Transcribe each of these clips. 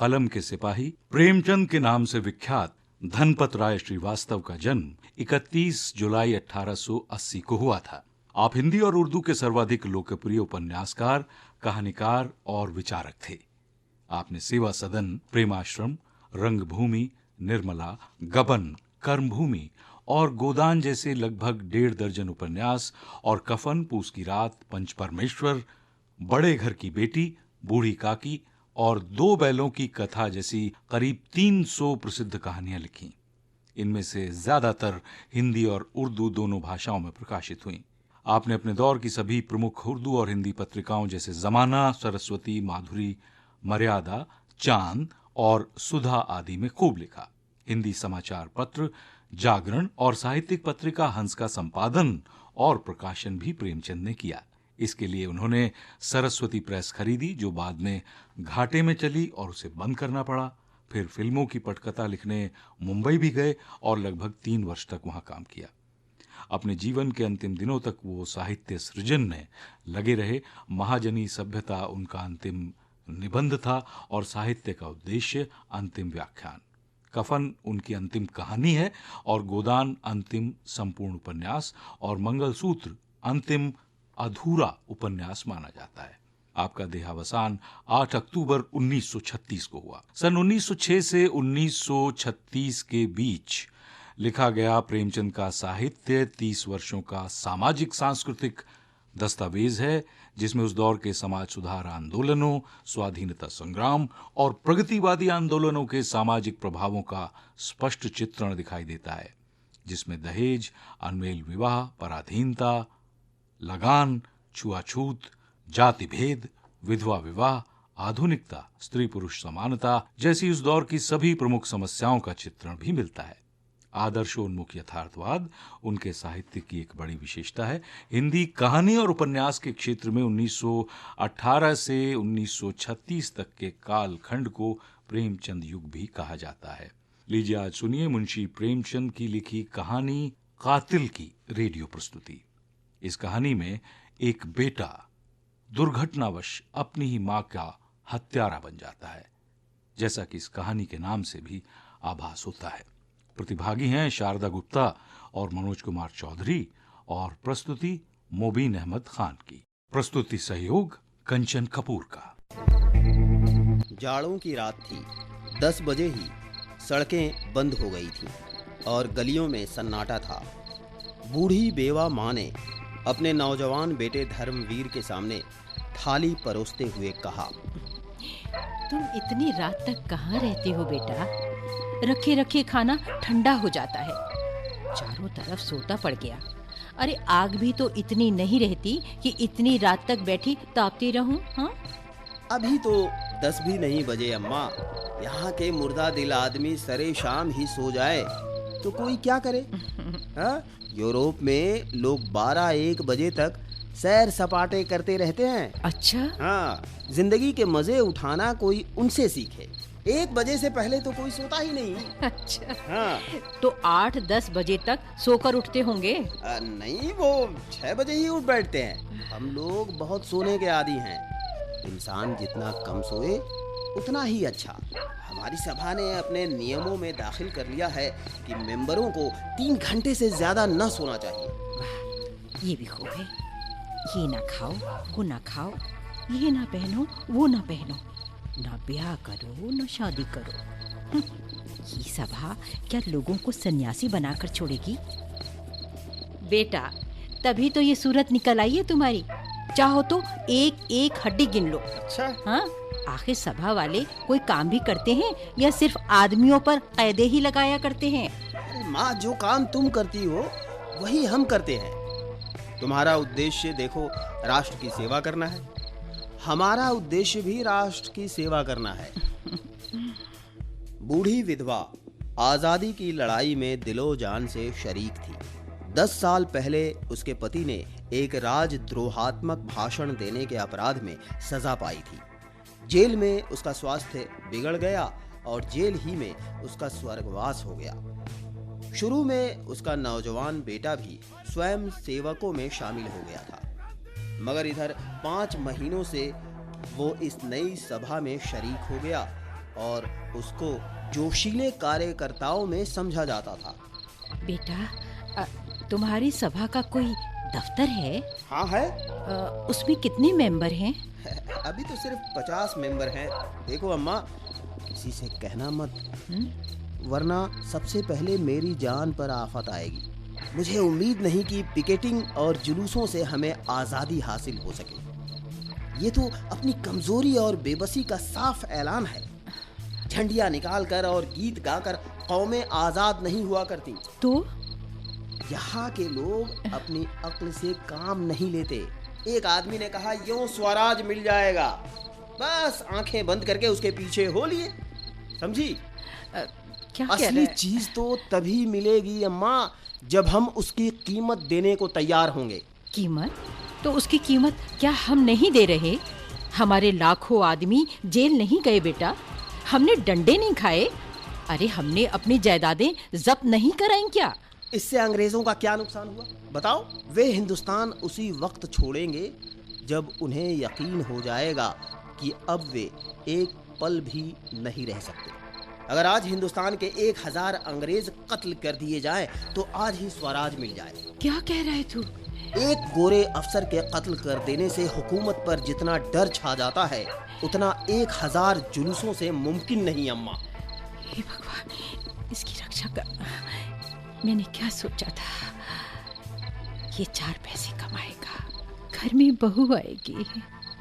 कलम के सिपाही प्रेमचंद के नाम से विख्यात धनपत राय श्रीवास्तव का जन्म 31 जुलाई 1880 को हुआ था। आप हिंदी और उर्दू के सर्वाधिक लोकप्रिय उपन्यासकार, कहानीकार और विचारक थे। आपने सेवा सदन, प्रेमाश्रम, रंगभूमि, निर्मला, गबन, कर्मभूमि और गोदान जैसे लगभग 1.5 दर्जन उपन्यास और कफन, पूस की रात, पंच परमेश्वर, बड़े घर की बेटी, बूढ़ी काकी और 2 बैलों की कथा जैसी करीब 300 प्रसिद्ध कहानियां लिखी। इनमें से ज्यादातर हिंदी और उर्दू दोनों भाषाओं में प्रकाशित हुई। आपने अपने दौर की सभी प्रमुख उर्दू और हिंदी पत्रिकाओं जैसे जमाना, सरस्वती, माधुरी, मर्यादा, चांद और सुधा आदि में खूब लिखा। हिंदी समाचार पत्र जागरण और साहित्यिक पत्रिका हंस का संपादन और प्रकाशन भी प्रेमचंद ने किया। इसके लिए उन्होंने सरस्वती प्रेस खरीदी, जो बाद में घाटे में चली और उसे बंद करना पड़ा। फिर फिल्मों की पटकथा लिखने मुंबई भी गए और लगभग 3 वर्ष तक वहां काम किया। अपने जीवन के अंतिम दिनों तक वो साहित्य सृजन में लगे रहे। महाजनी सभ्यता उनका अंतिम निबंध था और साहित्य का उद्देश्य अंतिम व्याख्यान। कफन उनकी अंतिम कहानी है और गोदान अंतिम संपूर्ण उपन्यास और मंगलसूत्र अंतिम अधूरा उपन्यास माना जाता है। आपका देहावसान 8 अक्टूबर 1936 को हुआ। सन 1906 से 1936 के बीच लिखा गया प्रेमचंद का साहित्य 30 वर्षों का सामाजिक सांस्कृतिक दस्तावेज है, जिसमें उस दौर के समाज सुधार आंदोलनों, स्वाधीनता संग्राम और प्रगतिवादी आंदोलनों के सामाजिक प्रभावों का स्पष्ट चित्रण दिखाई देता है, जिसमें दहेज, अनमेल विवाह, पराधीनता, लगान, छुआछूत, जाति भेद, विधवा विवाह, आधुनिकता, स्त्री पुरुष समानता जैसी उस दौर की सभी प्रमुख समस्याओं का चित्रण भी मिलता है। आदर्शोन्मुख यथार्थवाद उनके साहित्य की एक बड़ी विशेषता है। हिंदी कहानी और उपन्यास के क्षेत्र में 1918 से 1936 तक के कालखंड को प्रेमचंद युग भी कहा जाता है। लीजिए आज सुनिए मुंशी प्रेमचंद की लिखी कहानी कातिल की रेडियो प्रस्तुति। इस कहानी में एक बेटा दुर्घटनावश अपनी ही मां का हत्यारा बन जाता है, जैसा कि इस कहानी के नाम से भी आभास होता है। प्रतिभागी हैं शारदा गुप्ता और मनोज कुमार चौधरी और प्रस्तुति मोबीन अहमद खान की। प्रस्तुति सहयोग कंचन कपूर का। जाड़ों की रात थी। 10 बजे ही सड़कें बंद हो गई थीं और गलियों में सन्नाटा था। बूढ़ी बेवा माँ ने अपने नौजवान बेटे धर्मवीर के सामने थाली परोसते हुए कहा, तुम इतनी रात तक कहाँ रहते हो बेटा? रखे रखे खाना ठंडा हो जाता है। चारों तरफ सोता पड़ गया। अरे आग भी तो इतनी नहीं रहती कि इतनी रात तक बैठी तापती रहूं। हाँ, अभी तो 10 भी नहीं बजे अम्मा। यहाँ के मुर्दा दिल आदमी सरे शाम ही सो जाए तो कोई क्या करे? हाँ? यूरोप में लोग 12-1 बजे तक सैर सपाटे करते रहते हैं। अच्छा? हाँ, जिंदगी के मजे उठाना कोई उनसे सीखे। 1 बजे से पहले तो कोई सोता ही नहीं। अच्छा। हाँ। तो 8-10 बजे तक सोकर उठते होंगे? नहीं, वो 6 बजे ही उठ बैठते हैं। हम लोग बहुत सोने के आदी हैं। इंसान जितना कम सोए उतना ही अच्छा। हमारी सभा ने अपने नियमों में दाखिल कर लिया है कि मेंबरों को 3 घंटे से ज्यादा न सोना चाहिए। वाह, ये भी खूब है। ये ना खाओ, वो ना खाओ, ये ना पहनो, वो ना पहनो, ना ब्याह करो, ना शादी करो। ये सभा क्या लोगों को सन्यासी बनाकर छोड़ेगी? बेटा, तभी तो ये सूरत निकल आई है तुम्हारी। चाहो तो एक एक हड्डी गिन लो। अच्छा? हाँ, आखिर सभा वाले कोई काम भी करते हैं या सिर्फ आदमियों पर कैदे ही लगाया करते हैं? अरे माँ, जो काम तुम करती हो वही हम करते हैं। तुम्हारा उद्देश्य देखो राष्ट्र की सेवा करना है, हमारा उद्देश्य भी राष्ट्र की सेवा करना है। बूढ़ी विधवा आजादी की लड़ाई में दिलो जान से शरीक थी। 10 साल पहले उसके पति ने एक राजद्रोहात्मक भाषण देने के अपराध में सजा पाई थी। जेल में उसका स्वास्थ्य बिगड़ गया और जेल ही में उसका स्वर्गवास हो गया। शुरू में उसका नौजवान बेटा भी स्वयं सेवकों में शामिल हो गया था, मगर इधर 5 महीनों से वो इस नई सभा में शरीक हो गया और उसको जोशीले कार्यकर्ताओं में समझा जाता था। बेटा, तुम्हारी सभा का कोई दफ्तर है? हाँ है। उसमें कितने मेंबर हैं? अभी तो सिर्फ 50 मेंबर हैं। देखो अम्मा, किसी से कहना मत, वरना सबसे पहले मेरी जान पर आफत आएगी। मुझे उम्मीद नहीं कि पिकेटिंग और जुलूसों से हमें आज़ादी हासिल हो सके। ये तो अपनी कमजोरी और बेबसी का साफ ऐलान है। झंडियां निकालकर और गीत गाकर कौमें आज़ाद नहीं हुआ करती। तो यहाँ के लोग अपनी अक्ल से काम नहीं लेते। एक आदमी ने कहा यूं स्वराज मिल जाएगा, बस आंखें बंद करके उसके पीछे हो लिए। समझी? क्या कह असली रहे हैं? चीज तो तभी मिलेगी अम्मा जब हम उसकी कीमत देने को तैयार होंगे। कीमत? तो उसकी कीमत क्या हम नहीं दे रहे? हमारे लाखों आदमी जेल नहीं गए बेटा, हमने डंडे नहीं खाए, अरे हमने अपनी जायदादें जब्त नहीं कराई क्या? इससे अंग्रेजों का क्या नुकसान हुआ बताओ? वे हिंदुस्तान उसी वक्त छोड़ेंगे जब उन्हें यकीन हो जाएगा कि अब वे एक पल भी नहीं रह सकते। अगर आज हिंदुस्तान के 1000 अंग्रेज कत्ल कर दिए जाएं, तो आज ही स्वराज मिल जाए। क्या कह रहे तू? एक गोरे अफसर के कत्ल कर देने से हुकूमत पर जितना डर छा जाता है, उतना 1000 जुलूसों से मुमकिन नहीं अम्मा। हे भगवान, इसकी रक्षा कर। मैंने क्या सोचा था, ये 4 पैसे कमाएगा, घर में बहू आएगी,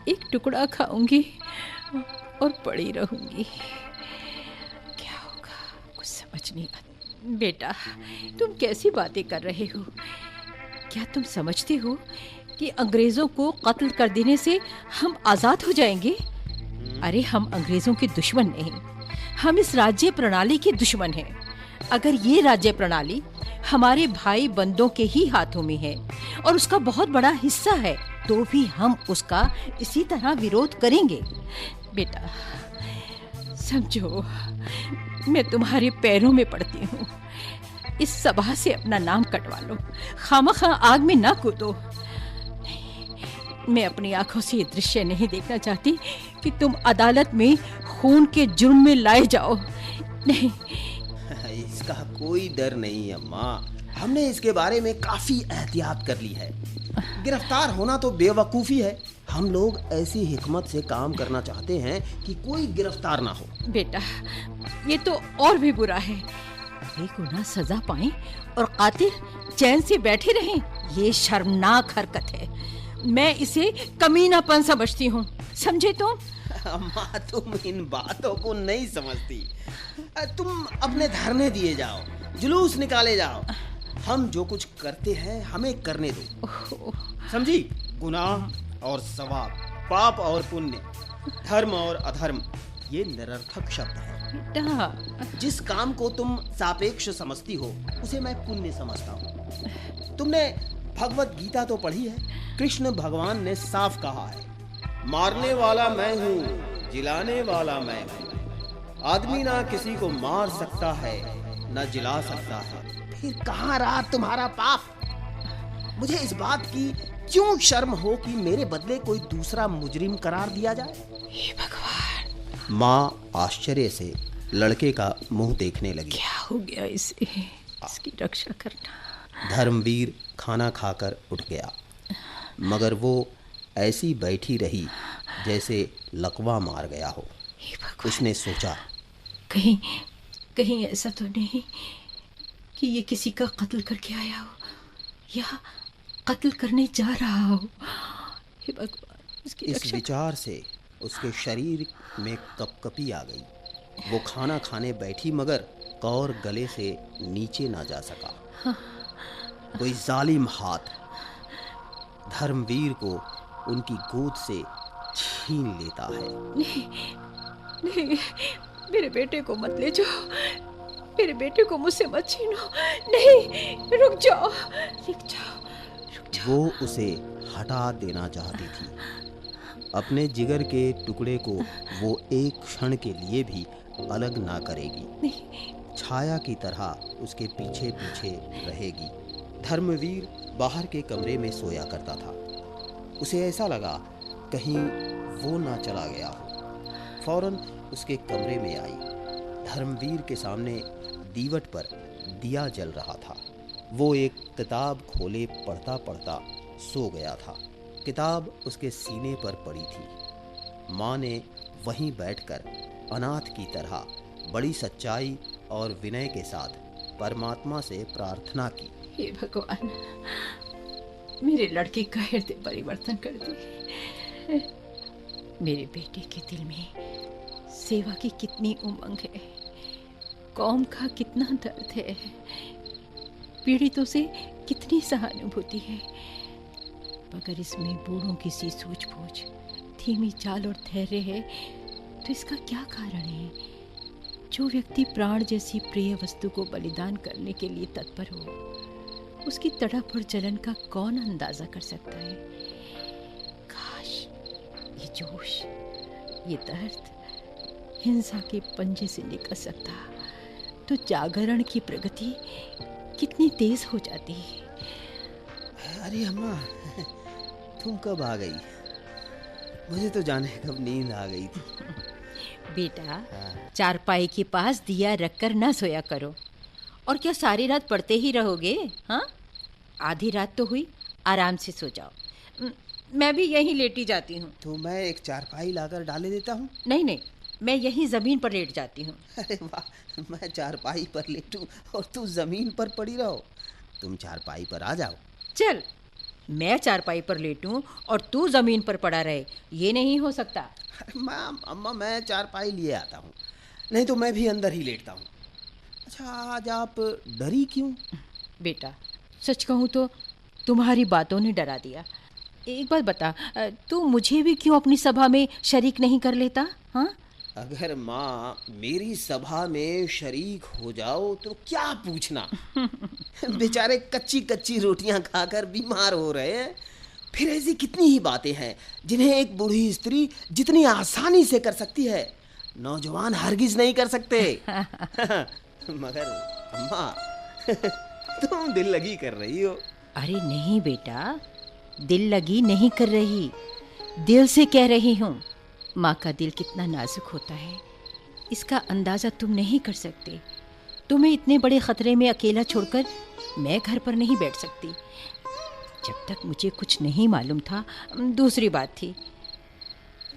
एक टुकड़ा खाऊंगी और पड़ी रहूंगी। क्या होगा कुछ समझ नहीं आता। बेटा, तुम कैसी बातें कर रहे हो? क्या तुम समझते हो कि अंग्रेजों को कत्ल कर देने से हम आजाद हो जाएंगे? अरे हम अंग्रेजों के दुश्मन नहीं, हम इस राज्य प्रणाली के दुश्मन हैं। अगर ये राज्य प्रणाली हमारे भाई बंदों के ही हाथों में है और उसका बहुत बड़ा हिस्सा है, तो भी हम उसका इसी तरह विरोध करेंगे। बेटा समझो, मैं तुम्हारे पैरों में पड़ती हूँ, इस सभा से अपना नाम कटवा लो, खामखा आग में ना कूदो। मैं अपनी आंखों से ये दृश्य नहीं देखना चाहती कि तुम अदालत में खून के जुर्म में लाए जाओ। नहीं, इसका कोई डर नहीं अम्मा, हमने इसके बारे में काफी एहतियात कर ली है। गिरफ्तार होना तो बेवकूफ़ी है। हम लोग ऐसी हिकमत से काम करना चाहते हैं कि कोई गिरफ्तार ना हो। बेटा, ये तो और भी बुरा है। बेगुनाह सजा पाएं और कातिल चैन से बैठे रहें, ये शर्मनाक हरकत है। मैं इसे कमीनापन समझती हूँ, समझे तुम? अम्मा, तुम इन बातों को नहीं समझती। तुम अपने धरने दिए जाओ, जुलूस निकाले जाओ। हम जो कुछ करते हैं हमें करने दो। समझी? गुनाह और सवाब, पाप और पुण्य, धर्म और अधर्म, ये निरर्थक शब्द है। बेटा, जिस काम को तुम सापेक्ष समझती हो, उसे मैं पुण्य समझता हूँ। तुमने भगवत गीता तो पढ़ी है। कृष्ण भगवान ने साफ कहा है, मारने वाला मैं हूँ, जिलाने वाला मैं हूँ। आदमी ना किसी को मार सकता है, ना जिला सकता है। फिर कहाँ रहा तुम्हारा पाप? मुझे इस बात की क्यों शर्म हो कि मेरे बदले कोई दूसरा मुजरिम करार दिया जाए? हे भगवान! माँ आश्चर्य से लड़के का मुंह देखने लगी। क्या हो गया इसे? इसकी रक्षा करना। धर्मवीर खाना खाकर उठ गया, मगर वो ऐसी बैठी रही जैसे लकवा मार गया हो। उसने सोचा, कहीं ऐसा तो नहीं कि ये किसी का कत्ल करके आया हो या कत्ल करने जा रहा हो। हे भगवान, इसकी इस रक्षा। विचार से उसके शरीर में कपकपी आ गई। वो खाना खाने बैठी, मगर कौर गले से नीचे ना जा सका। कोई जालिम हाथ धर्मवीर को उनकी गोद से छीन लेता है। नहीं, मेरे बेटे को मत ले जाओ, मेरे बेटे को मुझसे मत छीनो। नहीं, रुक जाओ। वो उसे हटा देना चाहती थी। अपने जिगर के टुकड़े को वो एक क्षण के लिए भी अलग ना करेगी। छाया की तरह उसके पीछे पीछे रहेगी। धर्मवीर बाहर के कमरे में सोया करता था। उसे ऐसा लगा कहीं वो ना चला गया हो। फौरन उसके कमरे में आई। धर्मवीर के सामने दीवट पर दिया जल रहा था। वो एक किताब खोले पढ़ता पढ़ता सो गया था। किताब उसके सीने पर पड़ी थी। माँ ने वहीं बैठकर अनाथ की तरह बड़ी सच्चाई और विनय के साथ परमात्मा से प्रार्थना की। हे भगवान, मेरे लड़के का हृदय परिवर्तन कर दे। मेरे बेटे के दिल में सेवा की कितनी उमंग है, कौम का कितना दर्द है, पीड़ितों से कितनी सहानुभूति है, मगर इसमें बूढ़ों की सी सूझबूझ, धीमी चाल और धैर्य है, तो इसका क्या कारण है? जो व्यक्ति प्राण जैसी प्रिय वस्तु को बलिदान करने के लिए तत्पर हो, उसकी तड़प और जलन का कौन अंदाजा कर सकता है? काश ये जोश, ये दर्द हिंसा के पंजे से निकल सकता, तो जागरण की प्रगति कितनी तेज हो जाती। अरे अम्मा, तुम कब आ गई? मुझे तो जाने कब नींद आ गई थी। बेटा, चारपाई के पास दिया रखकर ना सोया करो। और क्या सारी रात पढ़ते ही रहोगे? हाँ, आधी रात तो हुई, आराम से सो जाओ। मैं भी यहीं लेटी जाती हूँ। तो मैं एक चारपाई लाकर डाले देता हूँ। नहीं नहीं, मैं यहीं जमीन पर लेट जाती हूँ। अरे वाह, मैं चारपाई पर लेटूं और तू जमीन पर पड़ी रहो। तुम चारपाई पर आ जाओ। चल, मैं चारपाई पर लेटूं और तू जमीन पर पड़ा रहे, ये नहीं हो सकता। अरे अम्मा, मैं चारपाई लिए आता हूँ, नहीं तो मैं भी अंदर ही लेटता हूँ। अच्छा, आज आप डरी क्यों? बेटा, सच कहूँ तो तुम्हारी बातों ने डरा दिया। एक बात बता, तू मुझे भी क्यों अपनी सभा में शरीक नहीं कर लेता? हाँ, अगर माँ मेरी सभा में शरीक हो जाओ तो क्या पूछना। बेचारे कच्ची कच्ची रोटियां खाकर बीमार हो रहे हैं। फिर ऐसी कितनी ही बातें हैं जिन्हें एक बूढ़ी स्त्री जितनी आसानी से कर सकती है, नौजवान हरगिज नहीं कर सकते। मगर अम्मा, तुम दिल लगी कर रही हो। अरे नहीं बेटा, दिल लगी नहीं कर रही, दिल से कह रही हूँ। माँ का दिल कितना नाजुक होता है, इसका अंदाज़ा तुम नहीं कर सकते। तुम्हें इतने बड़े खतरे में अकेला छोड़कर मैं घर पर नहीं बैठ सकती। जब तक मुझे कुछ नहीं मालूम था दूसरी बात थी,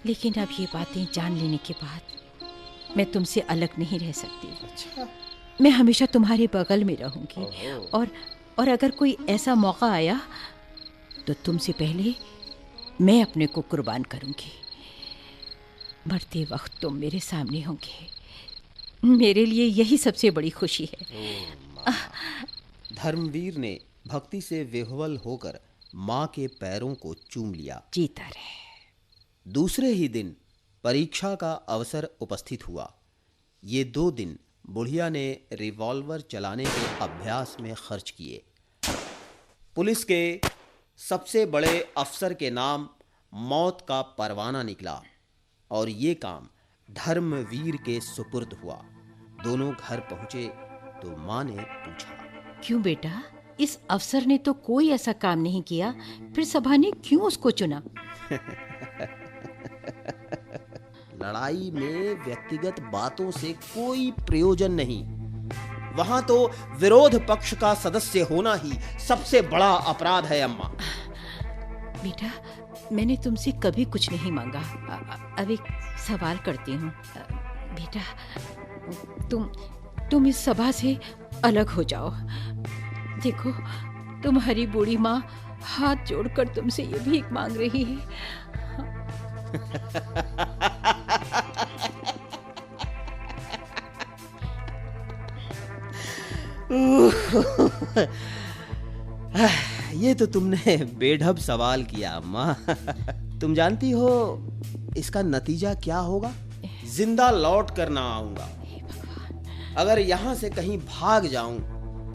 लेकिन अब ये बातें जान लेने के बाद मैं तुमसे अलग नहीं रह सकती। अच्छा, मैं हमेशा तुम्हारे बगल में रहूंगी। और अगर कोई ऐसा मौका आया तो तुमसे पहले मैं अपने को कुर्बान करूंगी। मरते वक्त तुम मेरे सामने होंगे, मेरे लिए यही सबसे बड़ी खुशी है। धर्मवीर ने भक्ति से विह्वल होकर माँ के पैरों को चूम लिया। जीता रहे। दूसरे ही दिन परीक्षा का अवसर उपस्थित हुआ। ये 2 दिन बुढ़िया ने रिवॉल्वर चलाने के अभ्यास में खर्च किए। पुलिस के सबसे बड़े अफसर के नाम मौत का परवाना निकला और ये काम धर्मवीर के सुपुर्द हुआ। दोनों घर पहुंचे तो माँ ने पूछा, क्यों बेटा, इस अफसर ने तो कोई ऐसा काम नहीं किया, फिर सभा ने क्यों उसको चुना? लड़ाई में व्यक्तिगत बातों से कोई प्रयोजन नहीं। वहां तो विरोध पक्ष का सदस्य होना ही सबसे बड़ा अपराध है अम्मा। बेटा, मैंने तुमसे कभी कुछ नहीं मांगा। अब एक सवाल करती हूँ। बेटा, तुम इस सभा से अलग हो जाओ। देखो, तुम्हारी बूढ़ी माँ हाथ जोड़कर तुमसे ये भीख मांग रही है। ये तो तुमने बेढब सवाल किया अम्मा। तुम जानती हो इसका नतीजा क्या होगा? जिंदा लौट कर ना आऊंगा। अगर यहां से कहीं भाग जाऊं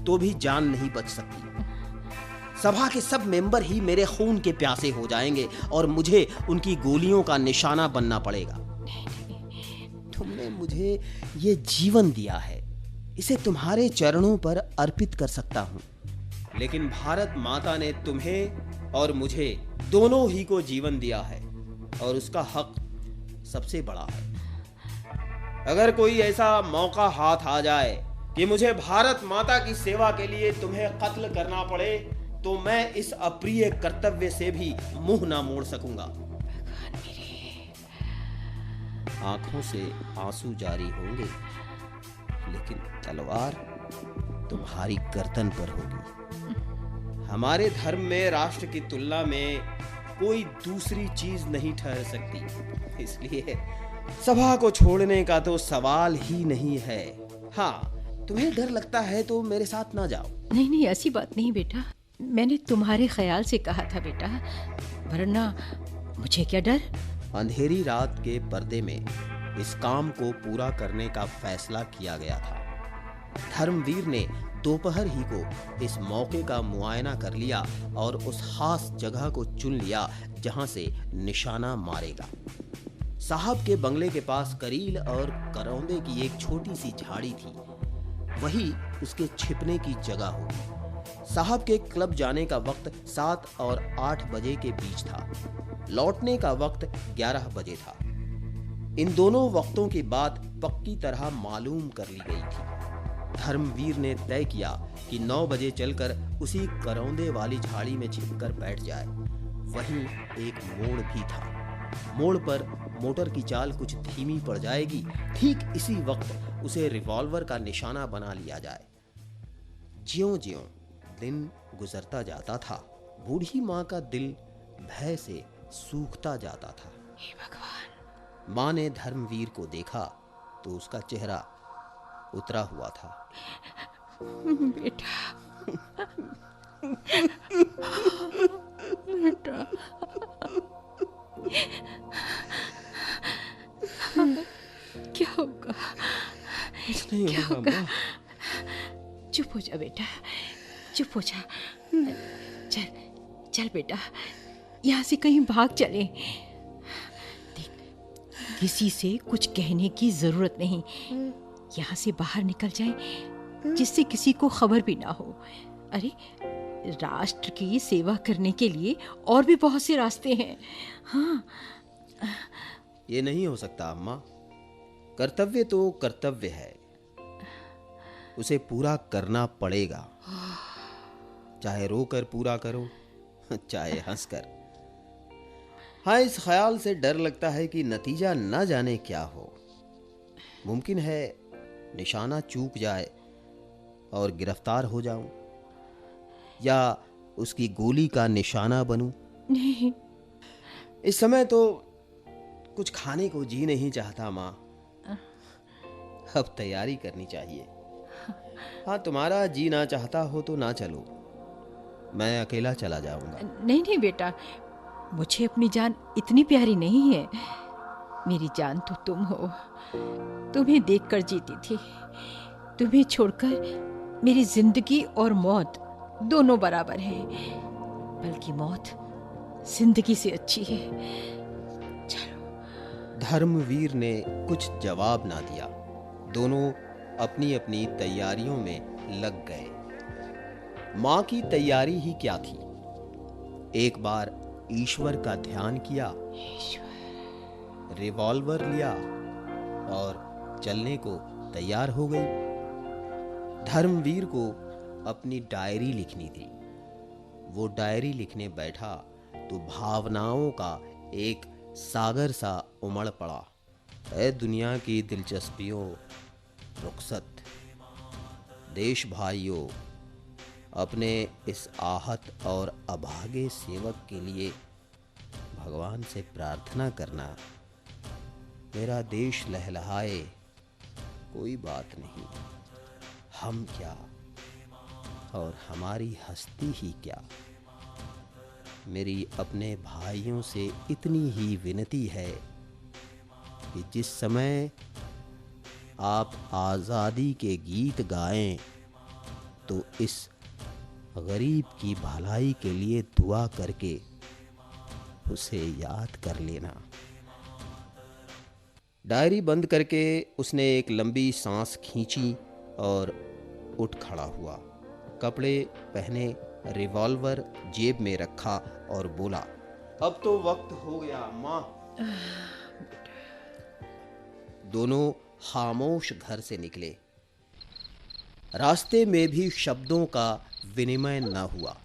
तो भी जान नहीं बच सकती। सभा के सब मेंबर ही मेरे खून के प्यासे हो जाएंगे और मुझे उनकी गोलियों का निशाना बनना पड़ेगा। तुमने मुझे ये जीवन दिया है, इसे तुम्हारे चरणों पर अर्पित कर सकता हूं। लेकिन भारत माता ने तुम्हें और मुझे दोनों ही को जीवन दिया है और उसका हक सबसे बड़ा है। अगर कोई ऐसा मौका हाथ आ जाए कि मुझे भारत माता की सेवा के लिए तुम्हें कत्ल करना पड़े, तो मैं इस अप्रिय कर्तव्य से भी मुंह ना मोड़ सकूंगा। आंखों से आंसू जारी होंगे, लेकिन तलवार तुम्हारी गर्दन पर होगी। हमारे धर्म में राष्ट्र की तुलना में कोई दूसरी चीज नहीं ठहर सकती, इसलिए सभा को छोड़ने का तो सवाल ही नहीं है। हाँ, तुम्हें डर लगता है तो मेरे साथ ना जाओ। नहीं नहीं, ऐसी बात नहीं बेटा, मैंने तुम्हारे ख्याल से कहा था बेटा, वरना मुझे क्या डर। अंधेरी रात के पर्दे में इस काम को पूरा करने का फैसला किया गया था। धर्मवीर ने दोपहर ही को इस मौके का मुआयना कर लिया और उस खास जगह को चुन लिया जहां से निशाना मारेगा। साहब के बंगले के पास करील और करौंदे की एक छोटी सी झाड़ी थी, वही उसके छिपने की जगह होगी। साहब के क्लब जाने का वक्त 7 और 8 बजे के बीच था, लौटने का वक्त 11 बजे था। इन दोनों वक्तों की बात पक्की तरह मालूम कर ली गई थी। धर्मवीर ने तय किया कि 9 बजे चलकर उसी करौंदे वाली झाड़ी में छिपकर बैठ जाए। वहीं एक मोड़ भी था, मोड़ पर मोटर की चाल कुछ धीमी पड़ जाएगी, ठीक इसी वक्त उसे रिवॉल्वर का निशाना बना लिया जाए। ज्यों-ज्यों दिन गुजरता जाता था, बूढ़ी माँ का दिल भय से सूखता जाता था। हे भगवान। माँ ने धर्मवीर को देखा तो उसका चेहरा उतरा हुआ था। बेटा बेटा, क्या होगा? कुछ नहीं क्या होगा होगा? माँ। चुप हो जा बेटा, चुप हो जा। चल चल बेटा, यहाँ से कहीं भाग चले। देख, किसी से कुछ कहने की जरूरत नहीं, यहाँ से बाहर निकल जाए जिससे किसी को खबर भी ना हो। अरे, राष्ट्र की सेवा करने के लिए और भी बहुत से रास्ते हैं। हाँ, ये नहीं हो सकता अम्मा। कर्तव्य तो कर्तव्य है, उसे पूरा करना पड़ेगा, चाहे रोकर पूरा करो चाहे हंसकर। हाँ, इस ख्याल से डर लगता है कि नतीजा न जाने क्या हो। मुमकिन है निशाना चूक जाए और गिरफ्तार हो जाऊं, या उसकी गोली का निशाना बनूं। नहीं, इस समय तो कुछ खाने को जी नहीं चाहता माँ। अब तैयारी करनी चाहिए। हाँ, तुम्हारा जी ना चाहता हो तो ना चलो, मैं अकेला चला जाऊंगा। नहीं नहीं बेटा, मुझे अपनी जान इतनी प्यारी नहीं है। मेरी जान तो तुम हो, तुम्हें देखकर जीती थी। तुम्हें छोड़कर मेरी जिंदगी और मौत दोनों बराबर है, बल्कि मौत जिंदगी से अच्छी है। चलो। धर्मवीर ने कुछ जवाब ना दिया। दोनों अपनी अपनी तैयारियों में लग गए। माँ की तैयारी ही क्या थी, एक बार ईश्वर का ध्यान किया, रिवॉल्वर लिया और चलने को तैयार हो गई। धर्मवीर को अपनी डायरी लिखनी थी। वो डायरी लिखने बैठा तो भावनाओं का एक सागर सा उमड़ पड़ा। ऐ दुनिया की दिलचस्पियों, रुखसत, देश भाइयों, अपने इस आहत और अभागे सेवक के लिए भगवान से प्रार्थना करना। मेरा देश लहलहाए, कोई बात नहीं, हम क्या और हमारी हस्ती ही क्या। मेरी अपने भाइयों से इतनी ही विनती है कि जिस समय आप आज़ादी के गीत गाएं तो इस गरीब की भलाई के लिए दुआ करके उसे याद कर लेना। डायरी बंद करके उसने एक लंबी सांस खींची और उठ खड़ा हुआ। कपड़े पहने, रिवॉल्वर जेब में रखा और बोला, अब तो वक्त हो गया माँ। दोनों खामोश घर से निकले। रास्ते में भी शब्दों का विनिमय न हुआ।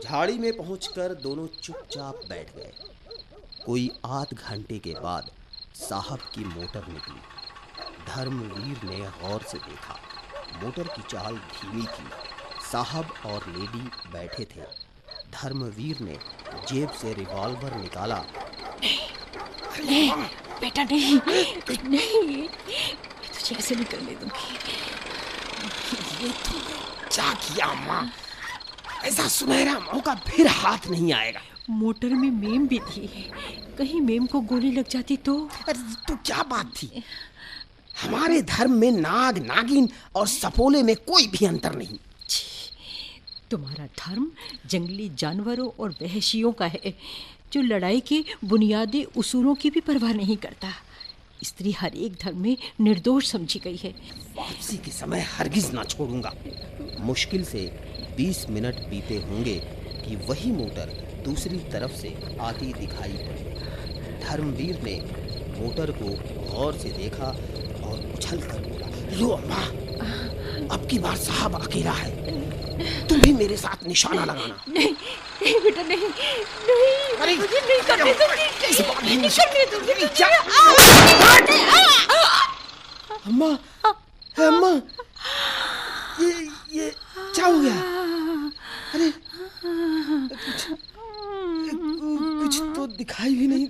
झाड़ी में पहुंचकर दोनों चुपचाप बैठ गए। कोई आध घंटे के बाद साहब की मोटर निकली। धर्मवीर ने गौर से देखा। मोटर की चाल धीमी थी। साहब और लेडी बैठे थे। धर्मवीर ने जेब से रिवॉल्वर निकाला। नहीं बेटा, नहीं नहीं, मैं तुझे ऐसे नहीं करने दूंगी। ये तूने क्या किया अम्मा? ऐसा सुनहरा मौका फिर हाथ नहीं आएगा। मोटर में मेम भी थी, कहीं मेम को गोली लग जाती तो। अरे तो क्या बात थी? हमारे धर्म में नाग, नागिन और सपोले में कोई भी अंतर नहीं। तुम्हारा धर्म जंगली जानवरों और वहशियों का है, जो लड़ाई के बुनियादी उसूलों की भी परवाह नहीं करता। स्त्री हर एक धर्म में निर्दोष समझी गई है। वापसी के समय हरगिज ना छोड़ूंगा। मुश्किल से 20 मिनट बीते होंगे कि वही मोटर दूसरी तरफ से आती दिखाई पड़ी। धर्मवीर ने मोटर को गौर से देखा और उछलकर बोला, लो अम्मा, अब की बार साहब अकेला है, तुम भी मेरे साथ निशाना लगाना। नहीं नहीं बेटा, नहीं नहीं, अरे मुझे नहीं करने दूंगी, नहीं करने दूंगी तुझे। अम्मा, अम्मा, ये क्या हो गया? अरे कुछ तो दिखाई भी नहीं।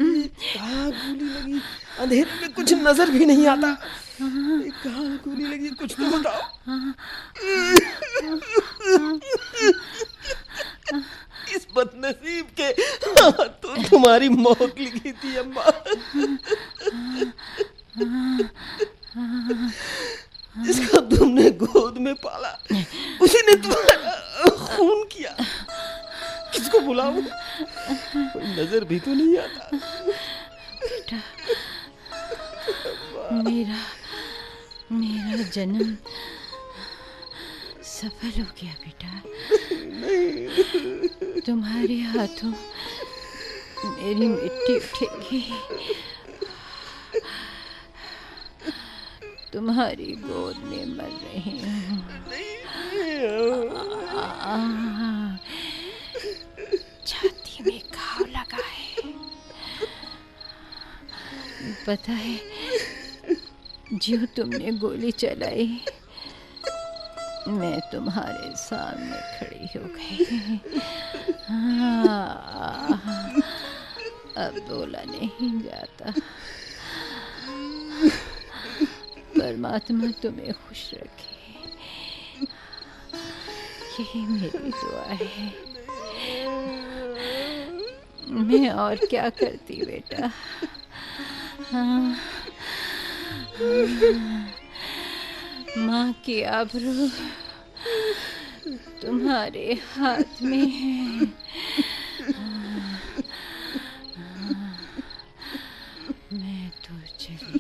कहाँ गोली लगी? अंधेरे में कुछ नजर भी नहीं आता। कहाँ गोली लगी, कुछ तो बताओ। इस बदनसीब के तो तुम्हारी मौत लिखी थी अम्मा। जिसको तुमने गोद में पाला, उसी ने तुम्हारा खून किया। किसको बुलाऊं? कोई नजर भी तो नहीं आता। बेटा, मेरा जन्म सफल हो गया बेटा। तुम्हारे हाथों मेरी मिट्टी उठेगी। तुम्हारी गोद में मर रही हूँ। छाती में घाव लगा है। पता है, जो तुमने गोली चलाई, मैं तुम्हारे सामने खड़ी हो गई। अब बोला नहीं जाता। परमात्मा तुम्हें खुश रखे, यही मेरी दुआ है। मैं और क्या करती बेटा। माँ की आबरू तुम्हारे हाथ में है। मैं तो चली।